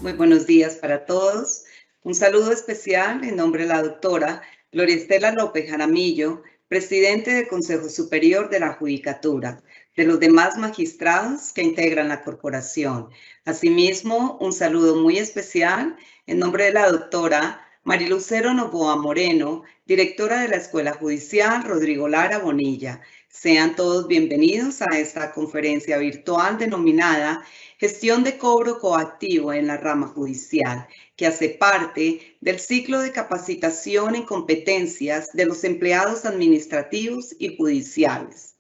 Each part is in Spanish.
Muy buenos días para todos. Un saludo especial en nombre de la doctora Gloria Estela López Jaramillo, presidente del Consejo Superior de la Judicatura, de los demás magistrados que integran la corporación. Asimismo, un saludo muy especial en nombre de la doctora Marilucero Novoa Moreno, directora de la Escuela Judicial Rodrigo Lara Bonilla. Sean todos bienvenidos a esta conferencia virtual denominada Gestión de cobro coactivo en la rama judicial, que hace parte del ciclo de capacitación en competencias de los empleados administrativos y judiciales.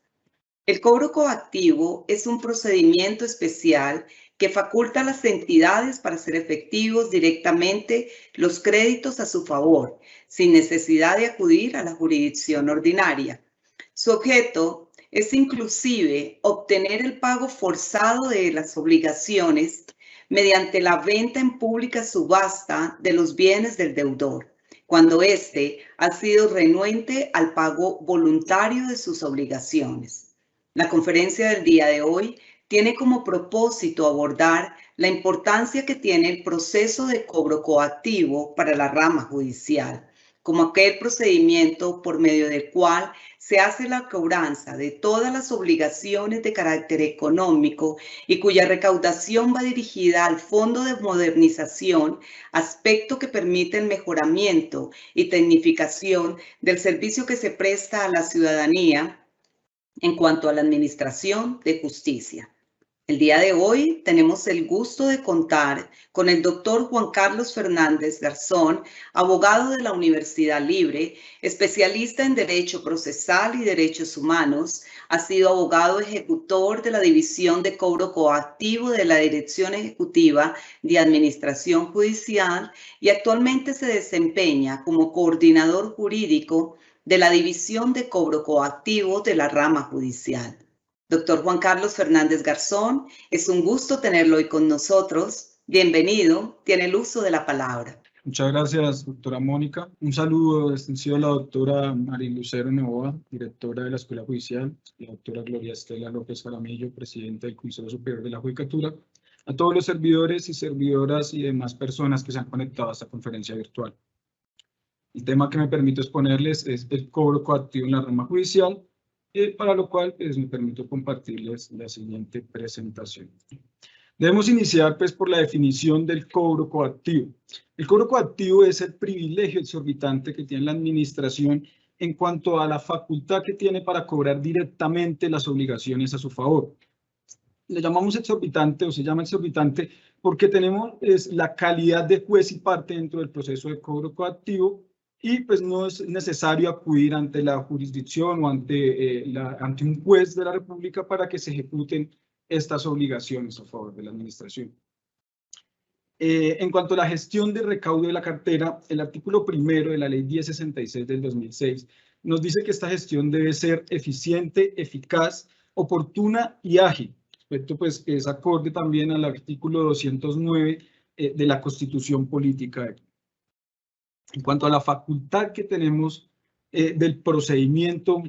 El cobro coactivo es un procedimiento especial que faculta a las entidades para hacer efectivos directamente los créditos a su favor, sin necesidad de acudir a la jurisdicción ordinaria. Su objeto es inclusive obtener el pago forzado de las obligaciones mediante la venta en pública subasta de los bienes del deudor, cuando éste ha sido renuente al pago voluntario de sus obligaciones. La conferencia del día de hoy tiene como propósito abordar la importancia que tiene el proceso de cobro coactivo para la rama judicial, como aquel procedimiento por medio del cual se hace la cobranza de todas las obligaciones de carácter económico y cuya recaudación va dirigida al Fondo de Modernización, aspecto que permite el mejoramiento y tecnificación del servicio que se presta a la ciudadanía en cuanto a la administración de justicia. El día de hoy tenemos el gusto de contar con el doctor Juan Carlos Fernández Garzón, abogado de la Universidad Libre, especialista en Derecho Procesal y Derechos Humanos. Ha sido abogado ejecutor de la División de Cobro Coactivo de la Dirección Ejecutiva de Administración Judicial y actualmente se desempeña como coordinador jurídico de la División de Cobro Coactivo de la rama judicial. Doctor Juan Carlos Fernández Garzón, es un gusto tenerlo hoy con nosotros. Bienvenido, tiene el uso de la palabra. Muchas gracias, doctora Mónica. Un saludo extensivo a la doctora Marilucero Novoa, directora de la Escuela Judicial, la doctora Gloria Estela López Jaramillo, presidenta del Consejo Superior de la Judicatura, a todos los servidores y servidoras y demás personas que se han conectado a esta conferencia virtual. El tema que me permito exponerles es el cobro coactivo en la rama judicial, para lo cual me permito compartirles la siguiente presentación. Debemos iniciar por la definición del cobro coactivo. El cobro coactivo es el privilegio exorbitante que tiene la administración en cuanto a la facultad que tiene para cobrar directamente las obligaciones a su favor. Le llamamos exorbitante o se llama exorbitante porque tenemos la calidad de juez y parte dentro del proceso de cobro coactivo y no es necesario acudir ante la jurisdicción o ante un juez de la República para que se ejecuten estas obligaciones a favor de la administración. En cuanto a la gestión de recaudo de la cartera, el artículo 1 de la Ley 1066 del 2006 nos dice que esta gestión debe ser eficiente, eficaz, oportuna y ágil. Esto es acorde también al artículo 209 de la Constitución Política. En cuanto a la facultad que tenemos del procedimiento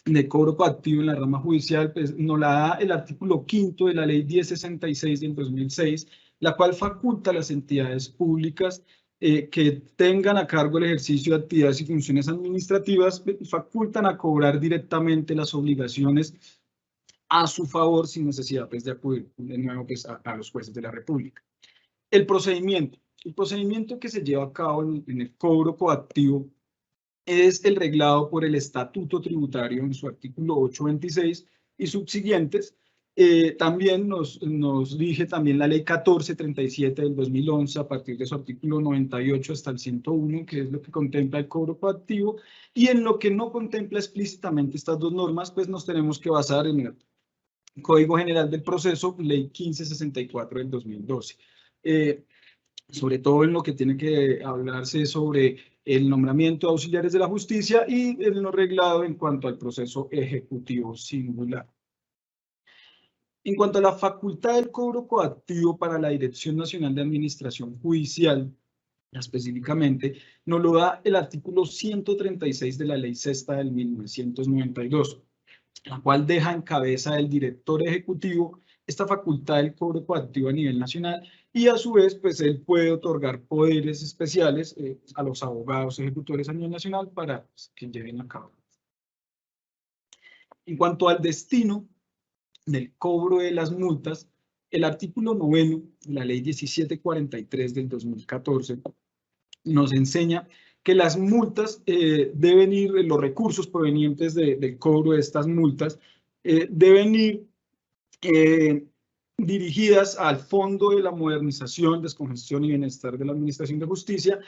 de cobro coactivo en la rama judicial, nos la da el artículo 5 de la Ley 1066 del 2006, la cual faculta a las entidades públicas que tengan a cargo el ejercicio de actividades y funciones administrativas, facultan a cobrar directamente las obligaciones a su favor sin necesidad de acudir de nuevo a los jueces de la República. El procedimiento que se lleva a cabo en el cobro coactivo es el reglado por el Estatuto Tributario en su artículo 826 y subsiguientes. También nos rige también la Ley 1437 del 2011 a partir de su artículo 98 hasta el 101, que es lo que contempla el cobro coactivo, y en lo que no contempla explícitamente estas dos normas, nos tenemos que basar en el Código General del Proceso, Ley 1564 del 2012. Sobre todo en lo que tiene que hablarse sobre el nombramiento de auxiliares de la justicia y en lo reglado en cuanto al proceso ejecutivo singular. En cuanto a la facultad del cobro coactivo para la Dirección Nacional de Administración Judicial, específicamente, nos lo da el artículo 136 de la Ley Sexta del 1992, la cual deja en cabeza del director ejecutivo esta facultad del cobro coactivo a nivel nacional y a su vez pues él puede otorgar poderes especiales a los abogados ejecutores a nivel nacional para pues, que lleven a cabo. En cuanto al destino del cobro de las multas, el artículo 9 de la ley 1743 del 2014 nos enseña que las multas deben ir, los recursos provenientes del cobro de estas multas deben ir dirigidas al Fondo de la Modernización, Descongestión y Bienestar de la Administración de Justicia.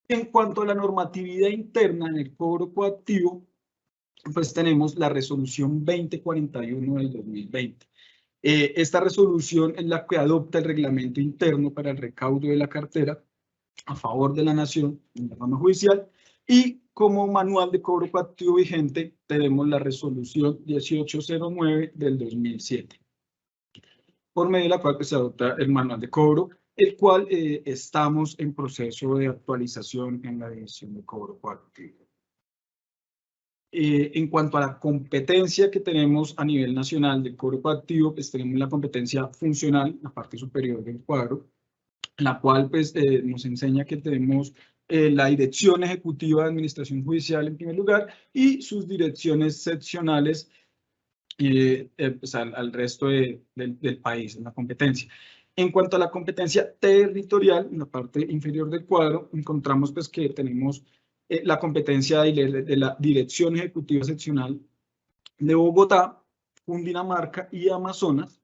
En cuanto a la normatividad interna en el cobro coactivo, pues tenemos la resolución 2041 del 2020. Esta resolución es la que adopta el reglamento interno para el recaudo de la cartera a favor de la nación en la rama judicial, y como manual de cobro coactivo vigente tenemos la resolución 1809 del 2007, por medio de la cual se adopta el manual de cobro, el cual estamos en proceso de actualización en la división de cobro coactivo. En cuanto a la competencia que tenemos a nivel nacional del cobro coactivo, pues tenemos la competencia funcional, la parte superior del cuadro, la cual pues, nos enseña que tenemos la Dirección Ejecutiva de Administración Judicial en primer lugar y sus direcciones seccionales pues, al resto del país, en la competencia. En cuanto a la competencia territorial, en la parte inferior del cuadro, encontramos pues, que tenemos la competencia de la Dirección Ejecutiva Seccional de Bogotá, Cundinamarca y Amazonas.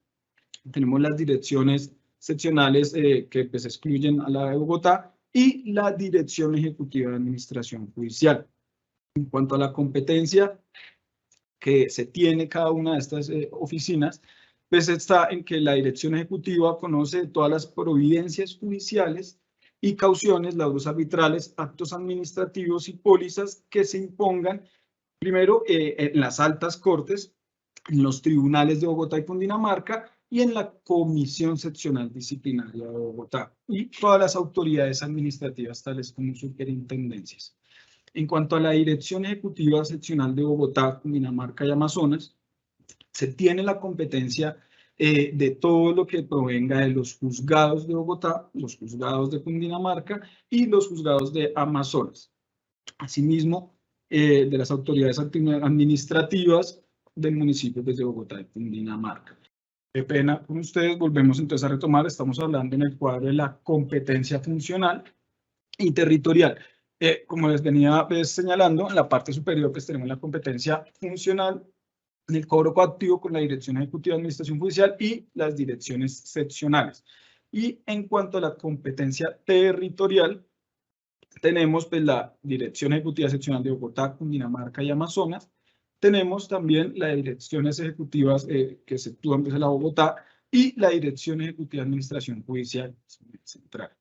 Tenemos las direcciones seccionales que pues, excluyen a la de Bogotá y la Dirección Ejecutiva de Administración Judicial. En cuanto a la competencia que se tiene cada una de estas oficinas, pues está en que la Dirección Ejecutiva conoce todas las providencias judiciales y cauciones, laudos arbitrales, actos administrativos y pólizas que se impongan, primero en las altas cortes, en los tribunales de Bogotá y Cundinamarca, y en la Comisión Seccional Disciplinaria de Bogotá, y todas las autoridades administrativas tales como superintendencias. En cuanto a la Dirección Ejecutiva Seccional de Bogotá, Cundinamarca y Amazonas, se tiene la competencia de todo lo que provenga de los juzgados de Bogotá, los juzgados de Cundinamarca y los juzgados de Amazonas. Asimismo, de las autoridades administrativas del municipio de Bogotá y Cundinamarca. Qué pena con ustedes, volvemos entonces a retomar, estamos hablando en el cuadro de la competencia funcional y territorial. Como les venía señalando, en la parte superior pues tenemos la competencia funcional en el cobro coactivo con la Dirección Ejecutiva de Administración Judicial y las direcciones seccionales. Y en cuanto a la competencia territorial, tenemos pues, la Dirección Ejecutiva Seccional de Bogotá, Cundinamarca y Amazonas. Tenemos también las direcciones ejecutivas que se actúan desde la Bogotá y la Dirección Ejecutiva de Administración Judicial Central.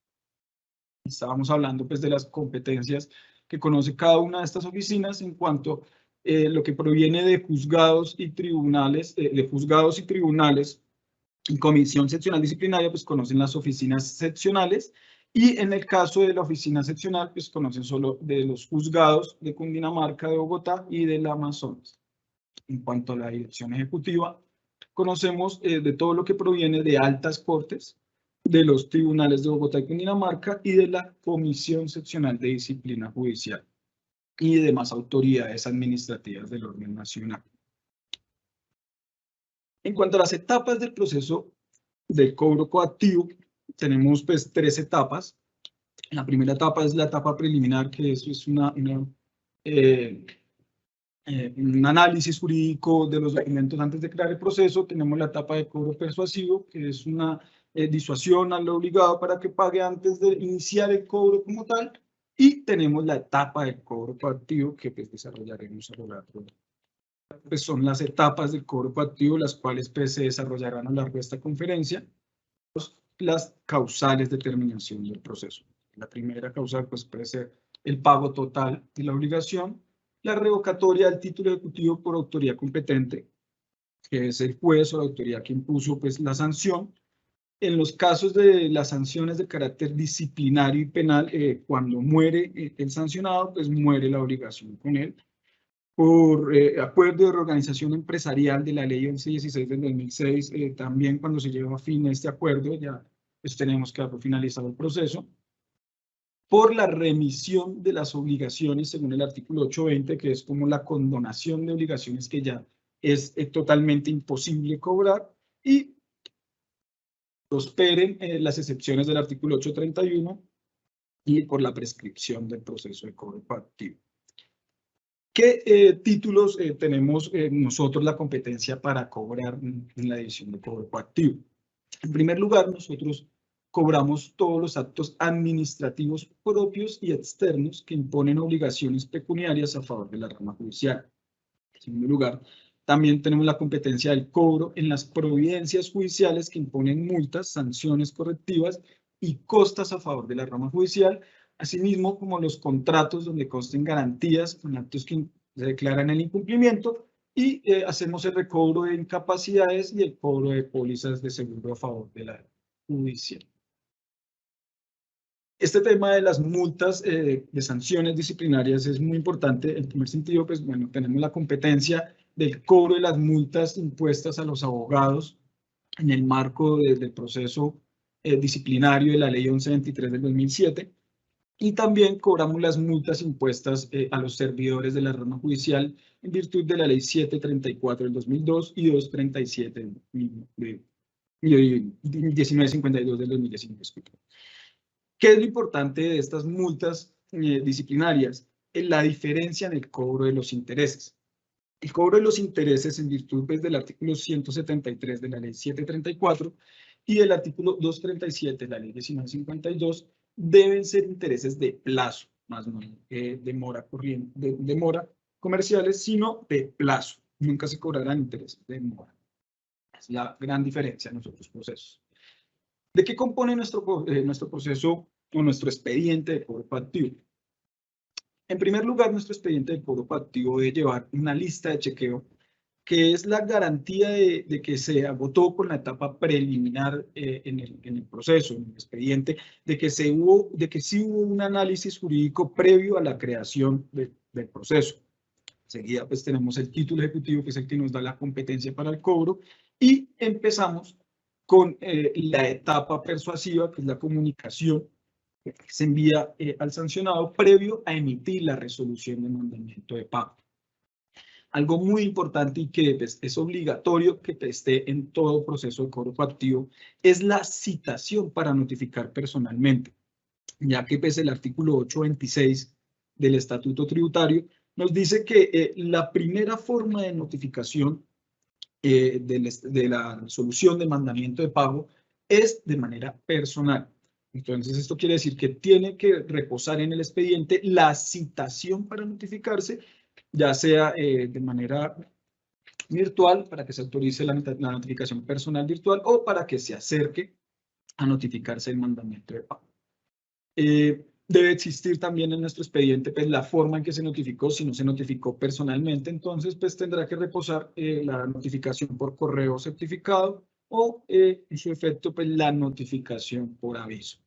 Estábamos hablando pues, de las competencias que conoce cada una de estas oficinas en cuanto a lo que proviene de juzgados y tribunales, y Comisión Seccional Disciplinaria, pues conocen las oficinas seccionales, y en el caso de la oficina seccional, pues conocen solo de los juzgados de Cundinamarca, de Bogotá y del Amazonas. En cuanto a la dirección ejecutiva, conocemos de todo lo que proviene de altas cortes, de los tribunales de Bogotá y Cundinamarca y de la Comisión Seccional de Disciplina Judicial y demás autoridades administrativas del orden nacional. En cuanto a las etapas del proceso del cobro coactivo, tenemos pues 3 etapas. La primera etapa es la etapa preliminar, que eso es un análisis jurídico de los documentos antes de crear el proceso. Tenemos la etapa de cobro persuasivo, que es una disuasión al obligado para que pague antes de iniciar el cobro como tal. Y tenemos la etapa del cobro coactivo, que pues desarrollaremos a lo largo de pues son las etapas del cobro coactivo, las cuales pues, se desarrollarán a lo largo de esta conferencia. Las causales de terminación del proceso. La primera causal pues, puede ser el pago total de la obligación, la revocatoria del título ejecutivo por autoridad competente, que es el juez o la autoridad que impuso pues, la sanción. En los casos de las sanciones de carácter disciplinario y penal, cuando muere el sancionado, pues muere la obligación con él. por acuerdo de reorganización empresarial de la Ley 1116 del 2006, también cuando se lleva a fin este acuerdo, ya pues tenemos que haber finalizado el proceso. Por la remisión de las obligaciones según el artículo 820, que es como la condonación de obligaciones que ya es totalmente imposible cobrar, y prosperen las excepciones del artículo 831 y por la prescripción del proceso de cobro coactivo. ¿Qué títulos tenemos nosotros la competencia para cobrar en la división de cobro coactivo? En primer lugar, nosotros cobramos todos los actos administrativos propios y externos que imponen obligaciones pecuniarias a favor de la rama judicial. En segundo lugar, también tenemos la competencia del cobro en las providencias judiciales que imponen multas, sanciones correctivas y costas a favor de la rama judicial, asimismo como los contratos donde consten garantías con actos que se declaran el incumplimiento, y hacemos el recobro de incapacidades y el cobro de pólizas de seguro a favor de la judicial. Este tema de las multas de sanciones disciplinarias es muy importante. En primer sentido, pues bueno, tenemos la competencia del cobro de las multas impuestas a los abogados en el marco del proceso disciplinario de la Ley 1123 del 2007. Y también cobramos las multas impuestas a los servidores de la rama judicial en virtud de la Ley 734 del 2002 y 237 de 1952 del 2019. ¿Qué es lo importante de estas multas disciplinarias? La diferencia en el cobro de los intereses. El cobro de los intereses en virtud pues, del artículo 173 de la Ley 734 y del artículo 237 de la Ley 1952 deben ser intereses de plazo, más no de mora comerciales, sino de plazo. Nunca se cobrarán intereses de mora. Es la gran diferencia en los otros procesos. ¿De qué compone nuestro proceso o nuestro expediente de cobro coactivo? En primer lugar, nuestro expediente de cobro coactivo debe llevar una lista de chequeo que es la garantía de que se agotó con la etapa preliminar en el proceso, en el expediente, de que sí hubo un análisis jurídico previo a la creación del proceso. Enseguida, pues tenemos el título ejecutivo, que es el que nos da la competencia para el cobro, y empezamos con la etapa persuasiva, que es la comunicación que se envía al sancionado previo a emitir la resolución de mandamiento de pago. Algo muy importante y que pues, es obligatorio que esté en todo proceso de cobro coactivo es la citación para notificar personalmente, ya que pues, el artículo 826 del Estatuto Tributario nos dice que la primera forma de notificación de la resolución de mandamiento de pago es de manera personal. Entonces, esto quiere decir que tiene que reposar en el expediente la citación para notificarse, ya sea de manera virtual, para que se autorice la notificación personal virtual, o para que se acerque a notificarse el mandamiento de pago. Debe existir también en nuestro expediente pues, la forma en que se notificó. Si no se notificó personalmente, entonces pues, tendrá que reposar la notificación por correo certificado o en su efecto pues, la notificación por aviso.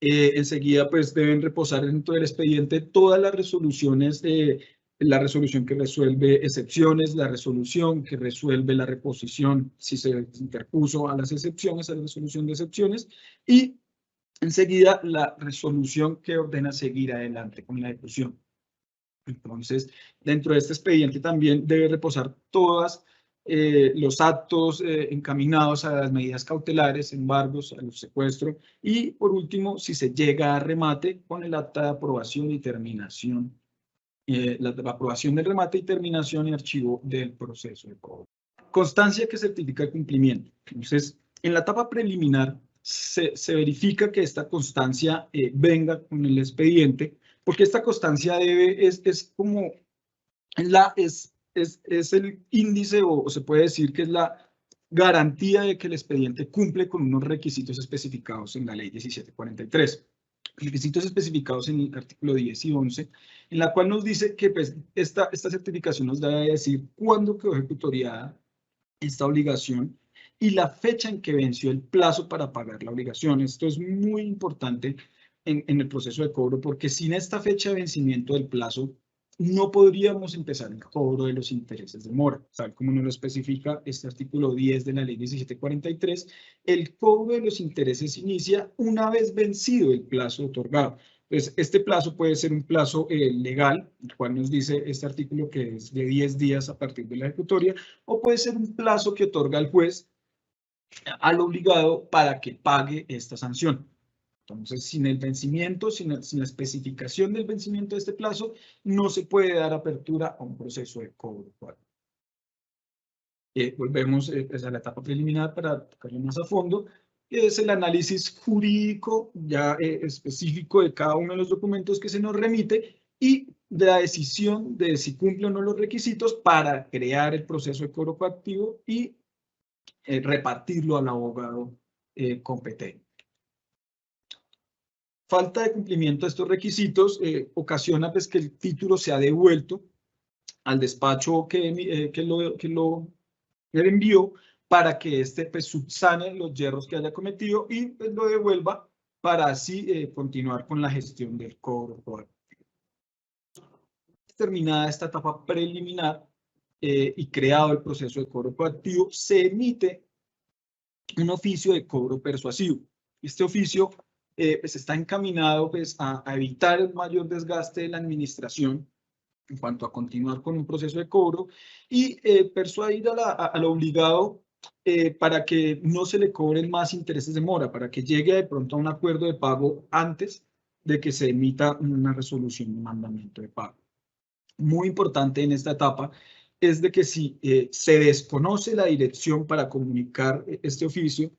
Enseguida pues, deben reposar dentro del expediente todas las resoluciones, la resolución que resuelve excepciones, la resolución que resuelve la reposición si se interpuso a las excepciones, a la resolución de excepciones, y enseguida, la resolución que ordena seguir adelante con la ejecución. Entonces, dentro de este expediente también debe reposar todos los actos encaminados a las medidas cautelares, embargos, a los secuestros y, por último, si se llega a remate con el acta de aprobación y terminación, la aprobación del remate y terminación y archivo del proceso de cobro. Constancia que certifica el cumplimiento. Entonces, en la etapa preliminar, se verifica que esta constancia venga con el expediente, porque esta constancia es como es el índice o se puede decir que es la garantía de que el expediente cumple con unos requisitos especificados en la Ley 1743. Requisitos especificados en el artículo 10 y 11, en la cual nos dice que pues, esta certificación nos debe decir cuándo quedó ejecutoriada esta obligación y la fecha en que venció el plazo para pagar la obligación. Esto es muy importante en el proceso de cobro porque sin esta fecha de vencimiento del plazo no podríamos empezar el cobro de los intereses de mora, tal como nos lo especifica este artículo 10 de la ley 1743. El cobro de los intereses inicia una vez vencido el plazo otorgado. Entonces, este plazo puede ser un plazo legal, el cual nos dice este artículo que es de 10 días a partir de la ejecutoria, o puede ser un plazo que otorga el juez al obligado para que pague esta sanción. Entonces, sin el vencimiento, sin la especificación del vencimiento de este plazo, no se puede dar apertura a un proceso de cobro. Volvemos a la etapa preliminar para tocarlo más a fondo, que es el análisis jurídico ya específico de cada uno de los documentos que se nos remite y de la decisión de si cumple o no los requisitos para crear el proceso de cobro coactivo y repartirlo al abogado competente. Falta de cumplimiento de estos requisitos ocasiona pues, que el título sea devuelto al despacho que lo envió para que éste pues, subsane los yerros que haya cometido y pues, lo devuelva para así continuar con la gestión del cobro. Terminada esta etapa preliminar y creado el proceso de cobro coactivo, se emite un oficio de cobro persuasivo. Este oficio pues está encaminado pues, a evitar el mayor desgaste de la administración en cuanto a continuar con un proceso de cobro y persuadir al obligado para que no se le cobren más intereses de mora, para que llegue de pronto a un acuerdo de pago antes de que se emita una resolución de mandamiento de pago. Muy importante en esta etapa es de que si se desconoce la dirección para comunicar este oficio,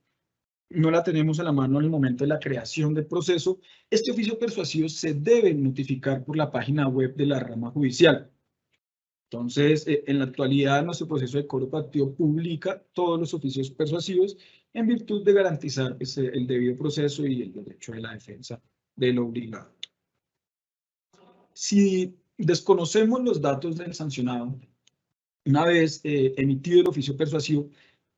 no la tenemos a la mano en el momento de la creación del proceso, este oficio persuasivo se debe notificar por la página web de la rama judicial. Entonces, en la actualidad, nuestro proceso de cobro coactivo publica todos los oficios persuasivos en virtud de garantizar pues, el debido proceso y el derecho de la defensa del obligado. Si desconocemos los datos del sancionado, una vez emitido el oficio persuasivo,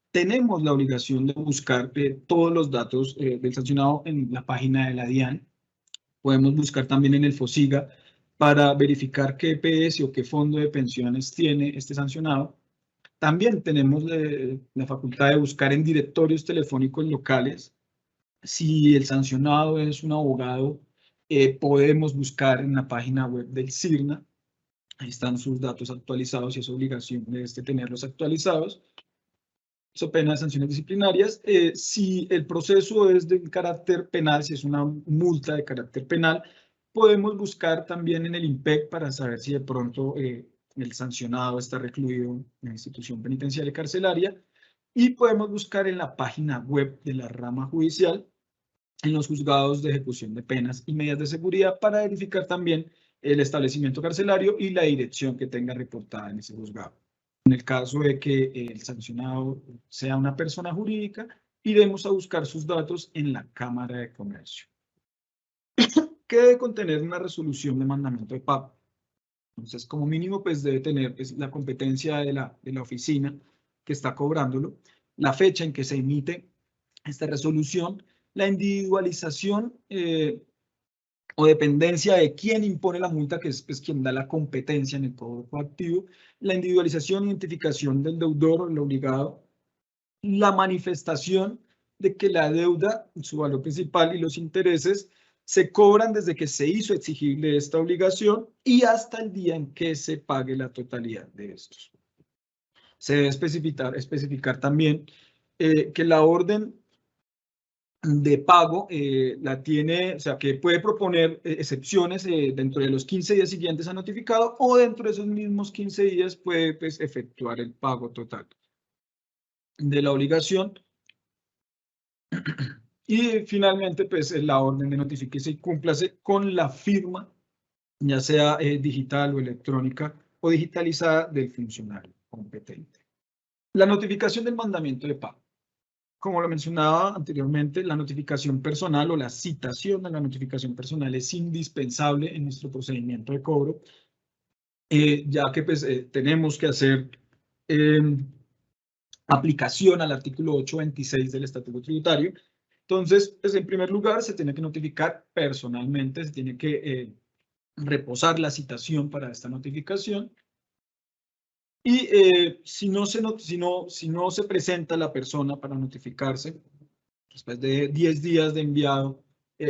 tenemos la obligación de buscar todos los datos del sancionado en la página de la DIAN. Podemos buscar también en el FOSIGA para verificar qué EPS o qué fondo de pensiones tiene este sancionado. También tenemos la facultad de buscar en directorios telefónicos locales. Si el sancionado es un abogado, podemos buscar en la página web del CIRNA. Ahí están sus datos actualizados y es obligación de tenerlos actualizados. So pena de sanciones disciplinarias. Si el proceso es de carácter penal, si es una multa de carácter penal, podemos buscar también en el IMPEC para saber si de pronto el sancionado está recluido en la institución penitenciaria carcelaria y podemos buscar en la página web de la rama judicial en los juzgados de ejecución de penas y medidas de seguridad para verificar también el establecimiento carcelario y la dirección que tenga reportada en ese juzgado. En el caso de que el sancionado sea una persona jurídica, iremos a buscar sus datos en la Cámara de Comercio. ¿Qué debe contener una resolución de mandamiento de pago? Entonces, como mínimo, pues debe tener la competencia de la oficina que está cobrándolo, la fecha en que se emite esta resolución, la individualización o dependencia de quién impone la multa, que es pues, quien da la competencia en el cobro coactivo, la individualización e identificación del deudor o el obligado, la manifestación de que la deuda, su valor principal y los intereses se cobran desde que se hizo exigible esta obligación y hasta el día en que se pague la totalidad de estos. Se debe especificar también que la orden de pago la tiene, o sea, que puede proponer excepciones dentro de los 15 días siguientes a notificado o dentro de esos mismos 15 días puede pues, efectuar el pago total de la obligación. Y finalmente, pues la orden de notifíquese y cúmplase con la firma, ya sea digital o electrónica o digitalizada del funcionario competente. La notificación del mandamiento de pago. Como lo mencionaba anteriormente, la notificación personal o la citación de la notificación personal es indispensable en nuestro procedimiento de cobro, ya que pues, tenemos que hacer aplicación al artículo 826 del Estatuto Tributario. Entonces, pues, en primer lugar, se tiene que notificar personalmente, se tiene que reposar la citación para esta notificación. Y si no se presenta la persona para notificarse, después de 10 días de enviado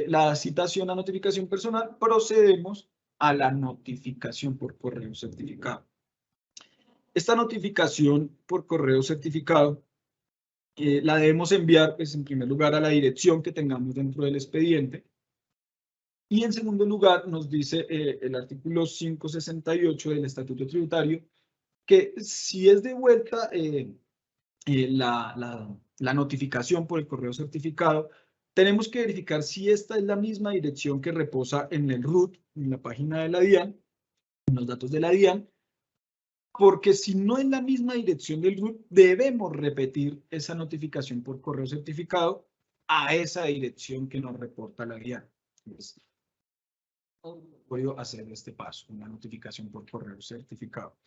la citación a notificación personal, procedemos a la notificación por correo certificado. Esta notificación por correo certificado la debemos enviar, pues, en primer lugar, a la dirección que tengamos dentro del expediente. Y en segundo lugar, nos dice el artículo 568 del Estatuto Tributario que si es devuelta la notificación por el correo certificado, tenemos que verificar si esta es la misma dirección que reposa en el RUT, en la página de la DIAN, en los datos de la DIAN, porque si no es la misma dirección del RUT, debemos repetir esa notificación por correo certificado a esa dirección que nos reporta la DIAN. Entonces, voy a hacer este paso, una notificación por correo certificado.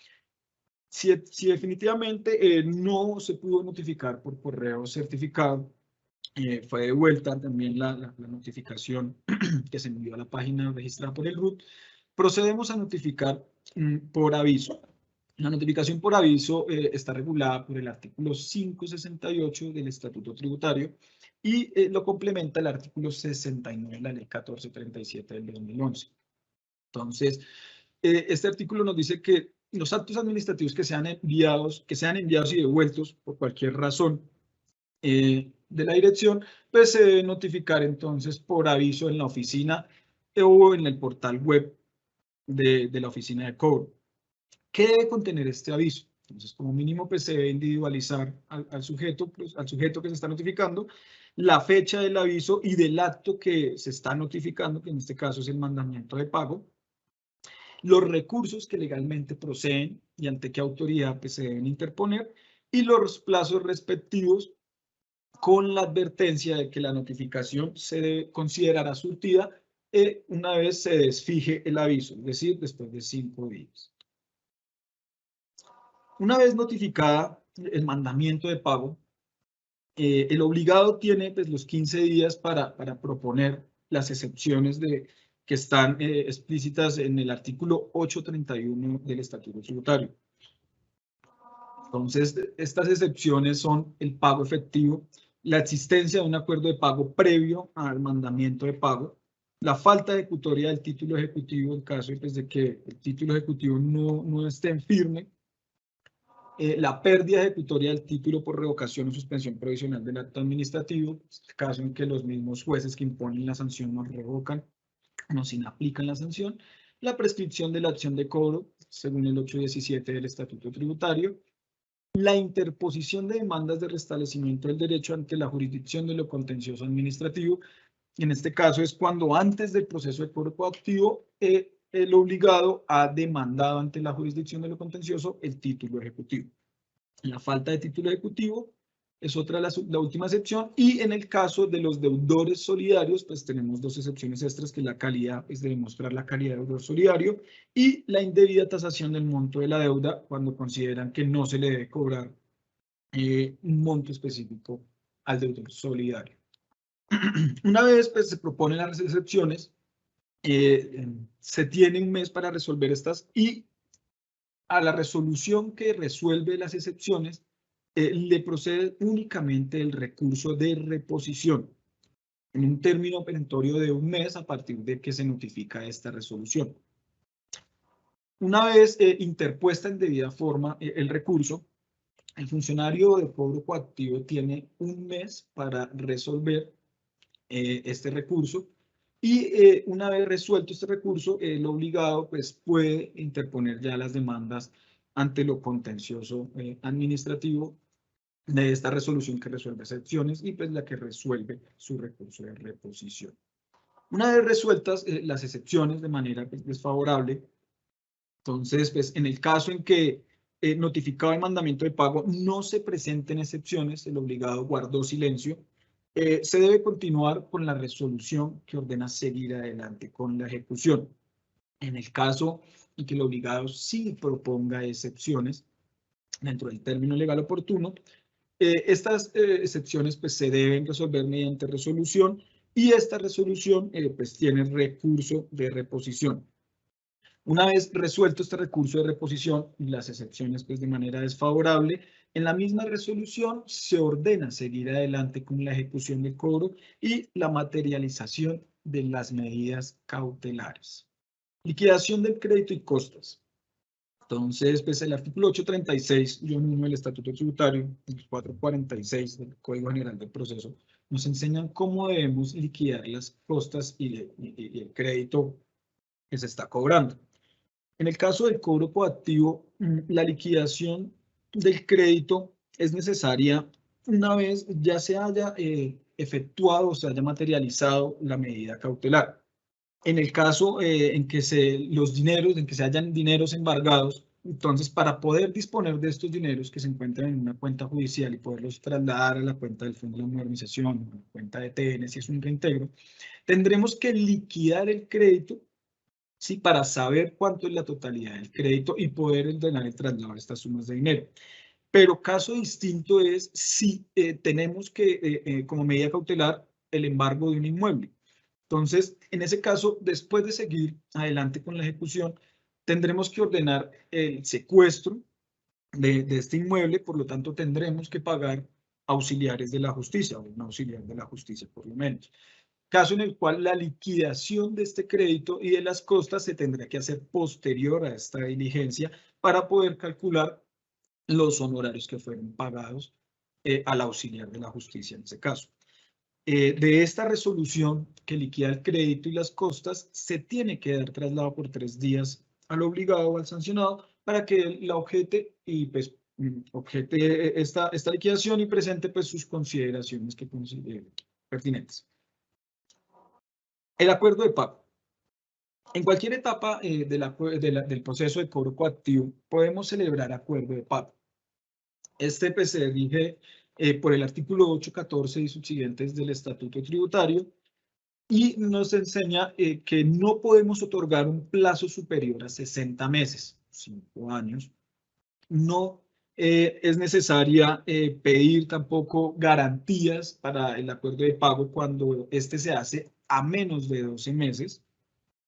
Si definitivamente no se pudo notificar por correo certificado, fue devuelta también la notificación que se envió a la página registrada por el RUT, procedemos a notificar por aviso. La notificación por aviso está regulada por el artículo 568 del Estatuto Tributario y lo complementa el artículo 69 de la Ley 1437 del 2011. Entonces, este artículo nos dice que los actos administrativos que sean enviados y devueltos por cualquier razón de la dirección, pues se debe notificar entonces por aviso en la oficina o en el portal web de la oficina de cobro. ¿Qué debe contener este aviso? Entonces, como mínimo, pues se debe individualizar al sujeto que se está notificando, la fecha del aviso y del acto que se está notificando, que en este caso es el mandamiento de pago, los recursos que legalmente proceden y ante qué autoridad pues, se deben interponer y los plazos respectivos con la advertencia de que la notificación se considerará surtida una vez se desfije el aviso, es decir, después de 5 días. Una vez notificada el mandamiento de pago, el obligado tiene pues, los 15 días para proponer las excepciones que están explícitas en el artículo 831 del Estatuto Tributario. Entonces, estas excepciones son el pago efectivo, la existencia de un acuerdo de pago previo al mandamiento de pago, la falta ejecutoria del título ejecutivo en caso pues, de que el título ejecutivo no esté en firme, la pérdida ejecutoria del título por revocación o suspensión provisional del acto administrativo, caso en que los mismos jueces que imponen la sanción nos revocan, nos inaplican la sanción, la prescripción de la acción de cobro, según el 817 del Estatuto Tributario, la interposición de demandas de restablecimiento del derecho ante la jurisdicción de lo contencioso administrativo. En este caso es cuando antes del proceso de cobro coactivo el obligado ha demandado ante la jurisdicción de lo contencioso el título ejecutivo. La falta de título ejecutivo es la última excepción, y en el caso de los deudores solidarios, pues tenemos dos excepciones extras, que es la calidad, es de demostrar la calidad de deudor solidario, y la indebida tasación del monto de la deuda cuando consideran que no se le debe cobrar un monto específico al deudor solidario. Una vez pues, se proponen las excepciones, se tiene un mes para resolver estas, y a la resolución que resuelve las excepciones le procede únicamente el recurso de reposición en un término perentorio de un mes a partir de que se notifica esta resolución. Una vez interpuesta en debida forma el recurso, el funcionario de cobro coactivo tiene un mes para resolver este recurso, y una vez resuelto este recurso, el obligado pues, puede interponer ya las demandas ante lo contencioso administrativo de esta resolución que resuelve excepciones y pues la que resuelve su recurso de reposición. Una vez resueltas las excepciones de manera pues, desfavorable, entonces pues en el caso en que notificado el mandamiento de pago no se presenten excepciones, el obligado guardó silencio, se debe continuar con la resolución que ordena seguir adelante con la ejecución. En el caso en que el obligado sí proponga excepciones dentro del término legal oportuno, estas excepciones pues, se deben resolver mediante resolución, y esta resolución pues, tiene recurso de reposición. Una vez resuelto este recurso de reposición y las excepciones pues de manera desfavorable, en la misma resolución se ordena seguir adelante con la ejecución del cobro y la materialización de las medidas cautelares. Liquidación del crédito y costas. Entonces, pues el artículo 836-1 del Estatuto Tributario, el 446 del Código General del Proceso, nos enseñan cómo debemos liquidar las costas y el crédito que se está cobrando. En el caso del cobro coactivo, la liquidación del crédito es necesaria una vez ya se haya efectuado o se haya materializado la medida cautelar. En el caso en que en que se hayan dineros embargados, entonces para poder disponer de estos dineros que se encuentran en una cuenta judicial y poderlos trasladar a la cuenta del Fondo de la Modernización, a la cuenta de TN, si es un reintegro, tendremos que liquidar el crédito, ¿sí? Para saber cuánto es la totalidad del crédito y poder ordenar el traslado de estas sumas de dinero. Pero caso distinto es si tenemos que, como medida cautelar, el embargo de un inmueble. Entonces, en ese caso, después de seguir adelante con la ejecución, tendremos que ordenar el secuestro de este inmueble, por lo tanto, tendremos que pagar auxiliares de la justicia, o un auxiliar de la justicia, por lo menos. Caso en el cual la liquidación de este crédito y de las costas se tendrá que hacer posterior a esta diligencia para poder calcular los honorarios que fueron pagados al auxiliar de la justicia en ese caso. De esta resolución que liquida el crédito y las costas, se tiene que dar traslado por 3 días al obligado o al sancionado para que la objete y pues objete esta liquidación y presente pues sus consideraciones que considere pertinentes. El acuerdo de pago. En cualquier etapa del proceso de cobro coactivo podemos celebrar acuerdo de pago. Este pues, se rige por el artículo 814 y subsiguientes del Estatuto Tributario y nos enseña que no podemos otorgar un plazo superior a 60 meses, 5 años. No es necesaria pedir tampoco garantías para el acuerdo de pago cuando este se hace a menos de 12 meses.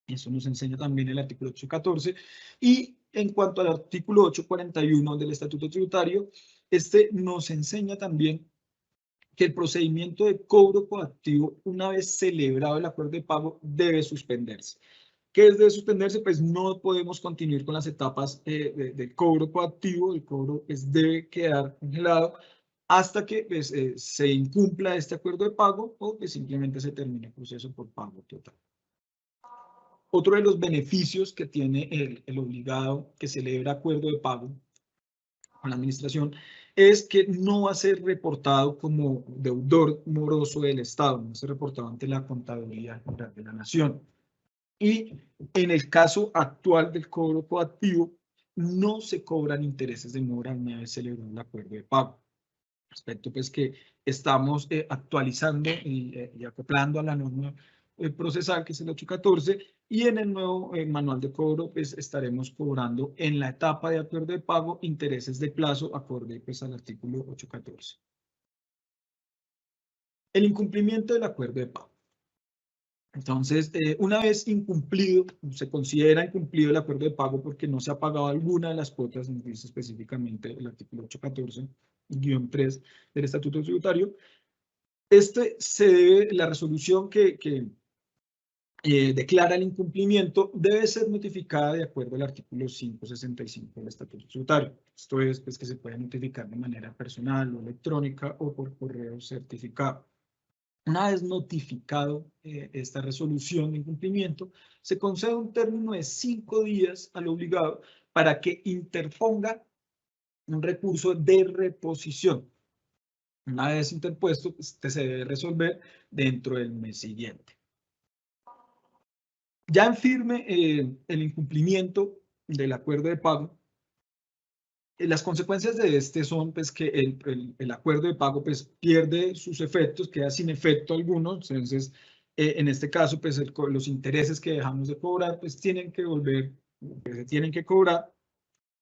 Eso nos enseña también el artículo 814. Y en cuanto al artículo 841 del Estatuto Tributario, este nos enseña también que el procedimiento de cobro coactivo, una vez celebrado el acuerdo de pago, debe suspenderse. ¿Qué es de suspenderse? Pues no podemos continuar con las etapas del cobro coactivo. El cobro pues, debe quedar congelado hasta que pues, se incumpla este acuerdo de pago o que simplemente se termine el proceso por pago total. Otro de los beneficios que tiene el obligado que celebra acuerdo de pago con la administración es que no va a ser reportado como deudor moroso del Estado, no va a ser reportado ante la Contraloría General de la Nación. Y en el caso actual del cobro coactivo, no se cobran intereses de mora una vez celebrado el acuerdo de pago. Aspecto pues que estamos actualizando y acoplando a la norma procesal, que es el 814, y en el nuevo manual de cobro pues estaremos cobrando en la etapa de acuerdo de pago intereses de plazo acorde pues al artículo 814. El incumplimiento del acuerdo de pago. Entonces, una vez incumplido, se considera incumplido el acuerdo de pago porque no se ha pagado alguna de las cuotas, nos dice específicamente el artículo 814-3 del Estatuto Tributario. La resolución que declara el incumplimiento debe ser notificada de acuerdo al artículo 565 del Estatuto Tributario. Esto es pues, que se puede notificar de manera personal o electrónica o por correo certificado. Una vez notificado esta resolución de incumplimiento, se concede un término de 5 días al obligado para que interponga un recurso de reposición. Una vez interpuesto, este se debe resolver dentro del mes siguiente. Ya en firme el incumplimiento del acuerdo de pago, las consecuencias de este son pues, que el acuerdo de pago pues, pierde sus efectos, queda sin efecto alguno. Entonces, en este caso, pues, los intereses que dejamos de cobrar pues, tienen que volver, pues, se tienen que cobrar.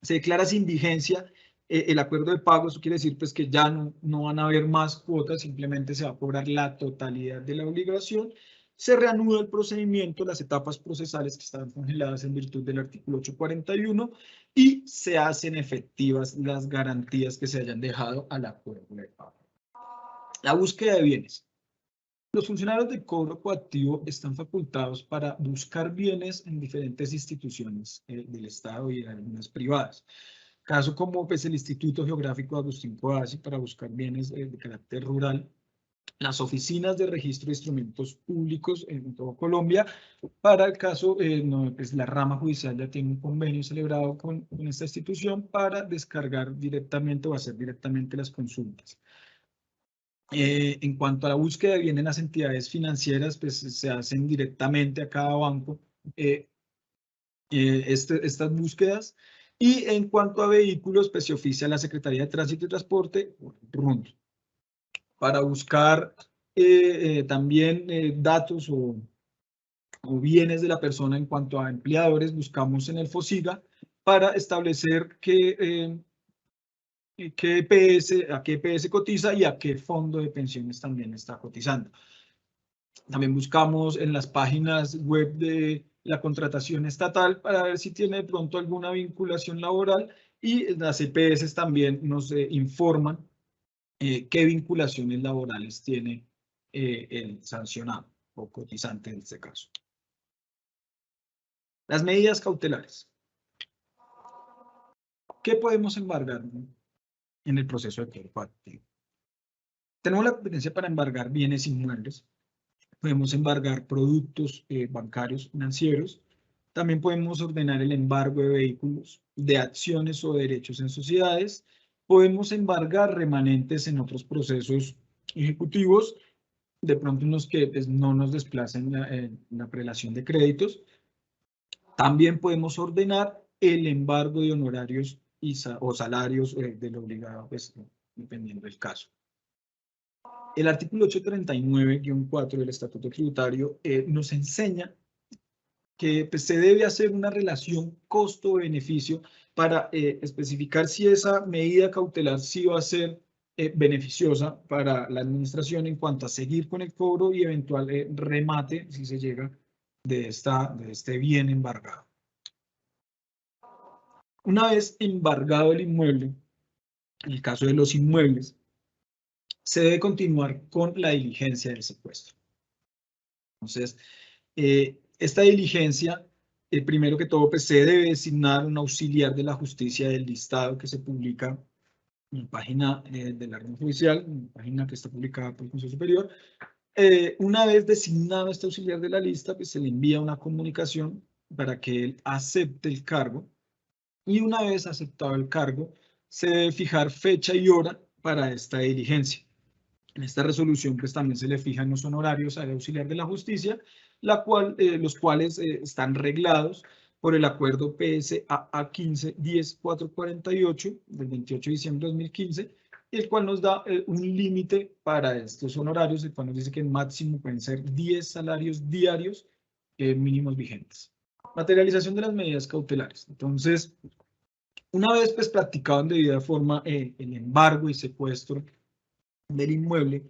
Se declara sin vigencia el acuerdo de pago. Eso quiere decir pues, que ya no van a haber más cuotas, simplemente se va a cobrar la totalidad de la obligación. se reanuda el procedimiento, las etapas procesales que estaban congeladas en virtud del artículo 841 y se hacen efectivas las garantías que se hayan dejado al acuerdo de pago. La búsqueda de bienes. Los funcionarios de cobro coactivo están facultados para buscar bienes en diferentes instituciones del Estado y en algunas privadas. Caso como pues, el Instituto Geográfico Agustín Codazzi para buscar bienes de carácter rural, las oficinas de registro de instrumentos públicos en todo Colombia. Para el caso, pues la rama judicial ya tiene un convenio celebrado con esta institución para descargar directamente o hacer directamente las consultas. En cuanto a la búsqueda de bienes en las entidades financieras, pues se hacen directamente a cada banco estas búsquedas. Y en cuanto a vehículos, pues se oficia a la Secretaría de Tránsito y Transporte, RUND, para buscar también datos o bienes de la persona en cuanto a empleadores. Buscamos en el FOSIGA para establecer a qué EPS cotiza y a qué fondo de pensiones también está cotizando. También buscamos en las páginas web de la contratación estatal para ver si tiene de pronto alguna vinculación laboral, y las EPS también nos informan qué vinculaciones laborales tiene el sancionado o cotizante en este caso. Las medidas cautelares. ¿Qué podemos embargar en el proceso de cobro coactivo? Tenemos la competencia para embargar bienes inmuebles. Podemos embargar productos bancarios, financieros. También podemos ordenar el embargo de vehículos, de acciones o derechos en sociedades. Podemos embargar remanentes en otros procesos ejecutivos, de pronto unos que pues, no nos desplacen la prelación de créditos. También podemos ordenar el embargo de honorarios o salarios del obligado, pues, dependiendo del caso. El artículo 839-4 del Estatuto Tributario nos enseña que pues, se debe hacer una relación costo-beneficio para especificar si esa medida cautelar sí va a ser beneficiosa para la administración en cuanto a seguir con el cobro y eventual remate si se llega de este bien embargado. Una vez embargado el inmueble, en el caso de los inmuebles, se debe continuar con la diligencia del secuestro. Entonces, esta diligencia, primero que todo, pues, se debe designar un auxiliar de la justicia del listado que se publica en la página de la orden judicial, en la página que está publicada por el Consejo Superior. Una vez designado este auxiliar de la lista, pues se le envía una comunicación para que él acepte el cargo, y una vez aceptado el cargo, se debe fijar fecha y hora para esta diligencia. En esta resolución pues también se le fijan los honorarios al auxiliar de la justicia, los cuales están reglados por el acuerdo PSAA 15-10-448 del 28 de diciembre de 2015, el cual nos da un límite para estos honorarios, el cual nos dice que en máximo pueden ser 10 salarios diarios mínimos vigentes. Materialización de las medidas cautelares. Entonces, una vez pues practicado en debida forma el embargo y secuestro del inmueble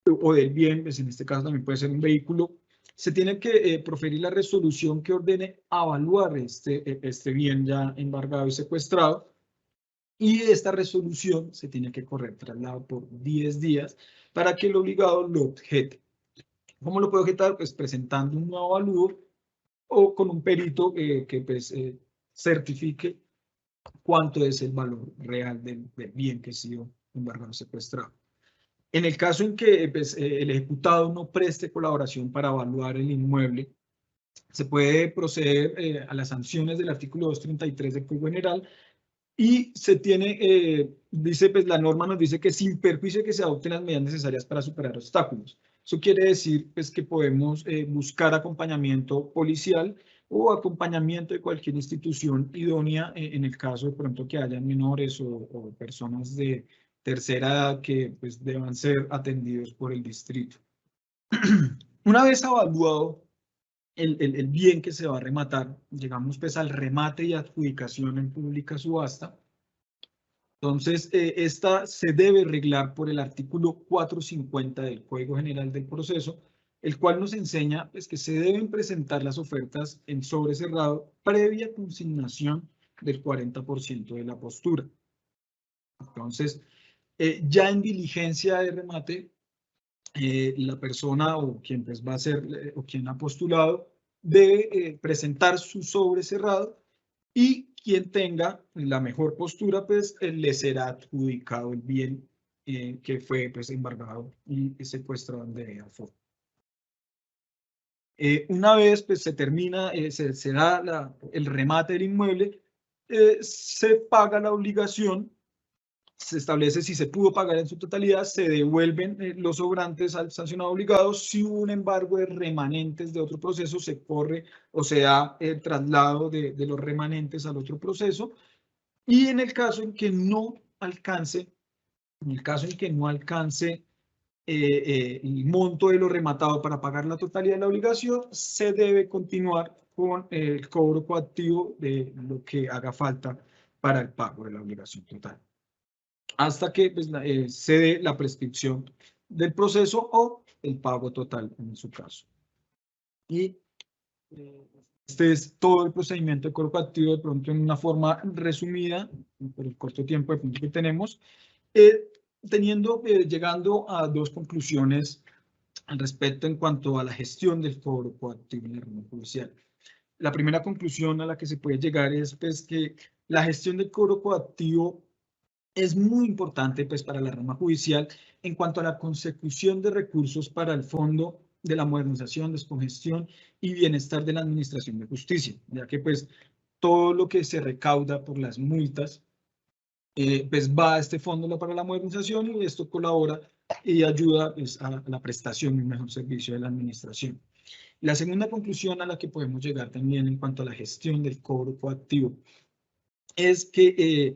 o del bien, pues en este caso también puede ser un vehículo, se tiene que proferir la resolución que ordene avaluar este bien ya embargado y secuestrado, y esta resolución se tiene que correr traslado por 10 días para que el obligado lo objete. ¿Cómo lo puede objetar? Pues presentando un nuevo avalúo o con un perito que pues, certifique cuánto es el valor real del bien que ha sido embargado o secuestrado. En el caso en que pues, el ejecutado no preste colaboración para evaluar el inmueble, se puede proceder a las sanciones del artículo 233 del Código General, y se tiene, dice, pues la norma nos dice que sin perjuicio de que se adopten las medidas necesarias para superar obstáculos. Eso quiere decir pues, que podemos buscar acompañamiento policial o acompañamiento de cualquier institución idónea en el caso de pronto que hayan menores o personas de tercera edad que pues, deban ser atendidos por el distrito. Una vez evaluado el bien que se va a rematar, llegamos pues al remate y adjudicación en pública subasta. Entonces, esta se debe reglar por el artículo 450 del Código General del Proceso, el cual nos enseña pues, que se deben presentar las ofertas en sobre cerrado previa consignación del 40% de la postura. Entonces, ya en diligencia de remate, la persona o quien pues, va a ser o quien ha postulado debe presentar su sobre cerrado y quien tenga la mejor postura pues le será adjudicado el bien que fue pues embargado y secuestrado en debida forma. Una vez pues se termina, se da el remate del inmueble, se paga la obligación, se establece si se pudo pagar en su totalidad, se devuelven los sobrantes al sancionado obligado. Si hubo un embargo de remanentes de otro proceso, se corre o se da el traslado de los remanentes al otro proceso. Y en el caso en que no alcance, el monto de lo rematado para pagar la totalidad de la obligación, se debe continuar con el cobro coactivo de lo que haga falta para el pago de la obligación total, hasta que pues, se dé la prescripción del proceso o el pago total en su caso. Y este es todo el procedimiento de cobro coactivo, de pronto en una forma resumida, por el corto tiempo de tiempo que tenemos, llegando a dos conclusiones al respecto en cuanto a la gestión del cobro coactivo en la rama judicial. La primera conclusión a la que se puede llegar es pues, que la gestión del cobro coactivo es muy importante pues, para la rama judicial en cuanto a la consecución de recursos para el Fondo de la Modernización, Descongestión y Bienestar de la Administración de Justicia, ya que pues todo lo que se recauda por las multas pues va a este fondo para la modernización y esto colabora y ayuda pues, a la prestación de un mejor servicio de la administración. La segunda conclusión a la que podemos llegar también en cuanto a la gestión del cobro coactivo es que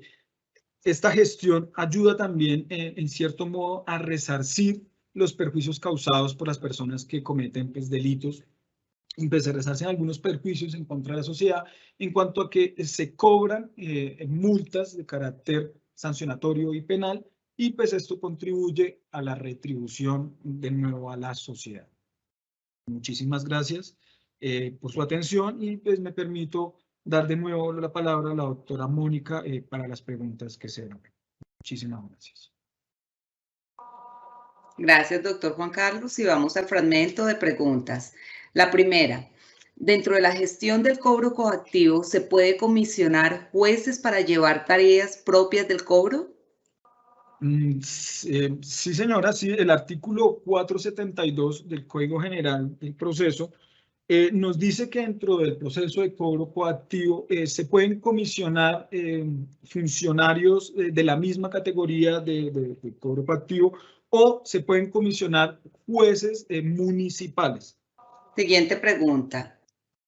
esta gestión ayuda también, en cierto modo, a resarcir los perjuicios causados por las personas que cometen pues, delitos. Y pues, se resarcen algunos perjuicios en contra de la sociedad en cuanto a que se cobran multas de carácter sancionatorio y penal, y pues esto contribuye a la retribución de nuevo a la sociedad. Muchísimas gracias por su atención y pues me permito dar de nuevo la palabra a la doctora Mónica para las preguntas que se den. Muchísimas gracias. Gracias, doctor Juan Carlos. Y vamos al fragmento de preguntas. La primera, dentro de la gestión del cobro coactivo, ¿se puede comisionar jueces para llevar tareas propias del cobro? Sí, señora, sí, el artículo 472 del Código General del Proceso nos dice que dentro del proceso de cobro coactivo se pueden comisionar funcionarios de la misma categoría de cobro coactivo o se pueden comisionar jueces municipales. Siguiente pregunta.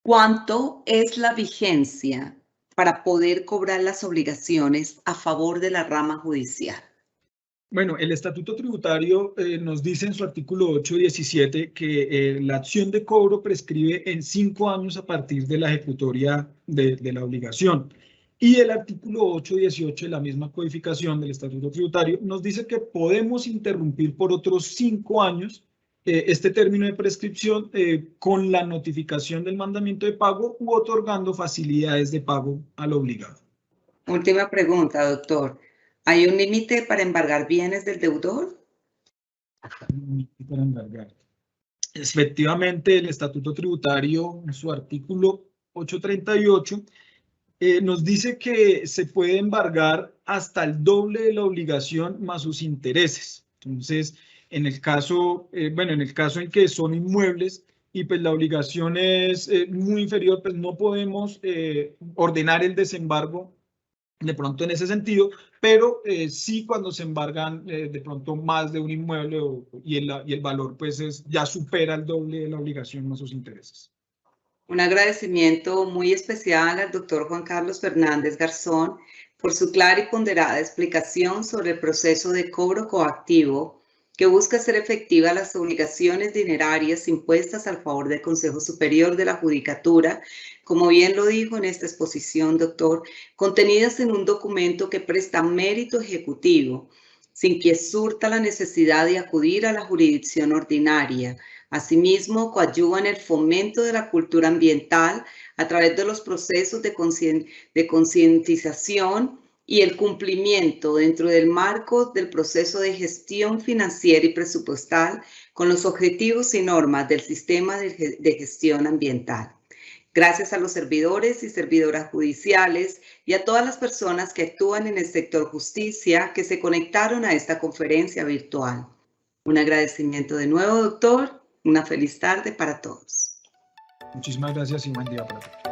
¿Cuánto es la vigencia para poder cobrar las obligaciones a favor de la rama judicial? Bueno, el Estatuto Tributario nos dice en su artículo 8.17 que la acción de cobro prescribe en 5 años a partir de la ejecutoria de la obligación. Y el artículo 8.18 de la misma codificación del Estatuto Tributario nos dice que podemos interrumpir por otros 5 años este término de prescripción con la notificación del mandamiento de pago u otorgando facilidades de pago al obligado. Última pregunta, doctor. ¿Hay un límite para embargar bienes del deudor? Para embargar. Efectivamente, el Estatuto Tributario, en su artículo 838, nos dice que se puede embargar hasta el doble de la obligación más sus intereses. Entonces, en el caso en que son inmuebles y pues la obligación es muy inferior, pues no podemos ordenar el desembargo de pronto en ese sentido, pero sí cuando se embargan de pronto más de un inmueble y el valor pues ya supera el doble de la obligación más sus intereses. Un agradecimiento muy especial al doctor Juan Carlos Fernández Garzón por su clara y ponderada explicación sobre el proceso de cobro coactivo que busca hacer efectivas las obligaciones dinerarias impuestas al favor del Consejo Superior de la Judicatura, como bien lo dijo en esta exposición, doctor, contenidas en un documento que presta mérito ejecutivo, sin que surta la necesidad de acudir a la jurisdicción ordinaria. Asimismo, coadyuva en el fomento de la cultura ambiental a través de los procesos de concientización y el cumplimiento dentro del marco del proceso de gestión financiera y presupuestal con los objetivos y normas del sistema de gestión ambiental. Gracias a los servidores y servidoras judiciales y a todas las personas que actúan en el sector justicia que se conectaron a esta conferencia virtual. Un agradecimiento de nuevo, doctor. Una feliz tarde para todos. Muchísimas gracias y buen día para todos.